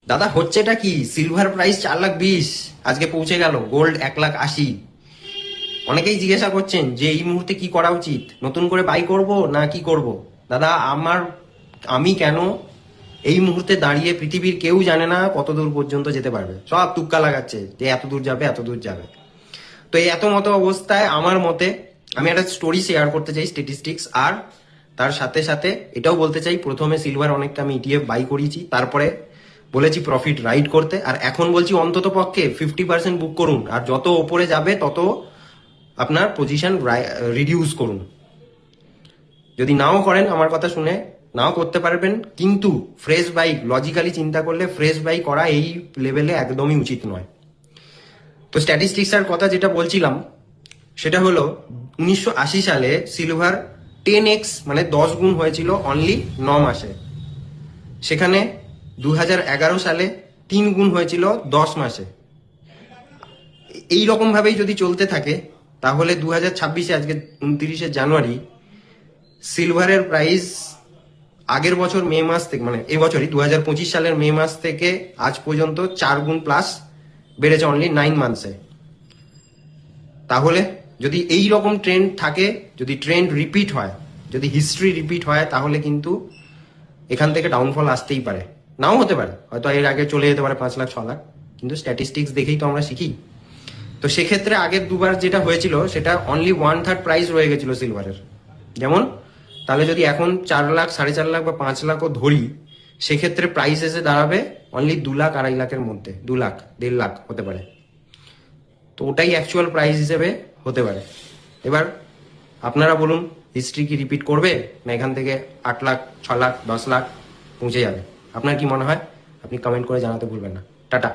দাদা হচ্ছেটা কি? সিলভার প্রাইস 4,20,000 আজকে পৌঁছে গেল, গোল্ড 1,80,000। অনেকেই জিজ্ঞাসা করছেন যে এই মুহূর্তে কি করা উচিত, নতুন করে বাই করব না কি করব। দাদা আমি কেন এই মুহূর্তে দাঁড়িয়ে, পৃথিবীর কেউ জানে না কত দূর পর্যন্ত যেতে পারবে, সব তুক্কা লাগাচ্ছে যে এত দূর যাবে এত দূর যাবে। তো এই এত মতো অবস্থায় আমার মতে আমি একটা স্টোরি শেয়ার করতে চাই, স্ট্যাটিস্টিক্স, আর তার সাথে সাথে এটাও বলতে চাই প্রথমে সিলভার অনেকটা আমি ইটিএফ বাই করিয়েছি, তারপরে বলেছি প্রফিট রাইড করতে, আর এখন বলছি অন্তত পক্ষে 50% বুক করুন, আর যত ওপরে যাবে তত আপনার পজিশন রিডিউস করুন। যদি নাও করেন আমার কথা শুনে, নাও করতে পারবেন, কিন্তু ফ্রেশ বাই লজিক্যালি চিন্তা করলে ফ্রেশ বাই করা এই লেভেলে একদমই উচিত নয়। তো স্ট্যাটিস্টিক্সের কথা যেটা বলছিলাম সেটা হলো 1980 সালে সিলভার 10x মানে 10 গুণ হয়েছিল অনলি 9 মাসে। সেখানে 2011 সালে 3 গুণ হয়েছিল 10 মাসে। এই রকম ভাবেই যদি চলতে থাকে তাহলে 2026-এ, আজকে 29শে জানুয়ারি, সিলভারের প্রাইস আগের বছর মে মাস থেকে, মানে এবছরই 2025 সালের মে মাস থেকে আজ পর্যন্ত 4 গুণ প্লাস বেড়েছে অনলি 9 মান্থসে। তাহলে যদি এই রকম ট্রেন্ড থাকে, যদি ট্রেন্ড রিপিট হয়, যদি হিস্ট্রি রিপিট হয়, তাহলে কিন্তু এখান থেকে ডাউনফল আসতেই পারে, নাও হতে পারে, হয়তো এর আগে চলে যেতে পারে 5 লাখ 6 লাখ, কিন্তু স্ট্যাটিস্টিক্স দেখেই তো আমরা শিখি। তো সেক্ষেত্রে আগের দুবার যেটা হয়েছিল সেটা অনলি 1/3 প্রাইস রয়ে গেছিল সিলভারের। যেমন তাহলে যদি এখন 4 লাখ 4.5 লাখ বা 5 লাখও ধরি, সেক্ষেত্রে প্রাইস এসে দাঁড়াবে অনলি 2 লাখ 2.5 লাখের মধ্যে, 2 লাখ 1.5 লাখ হতে পারে। তো ওটাই অ্যাকচুয়াল প্রাইস হিসেবে হতে পারে। এবার আপনারা বলুন, হিস্ট্রি কি রিপিট করবে, না এখান থেকে 8 লাখ 6 লাখ 10 লাখ পৌঁছে যাবে? আপনার কি মনে হয়? আপনি কমেন্ট করে জানাতে ভুলবেন না। টাটা।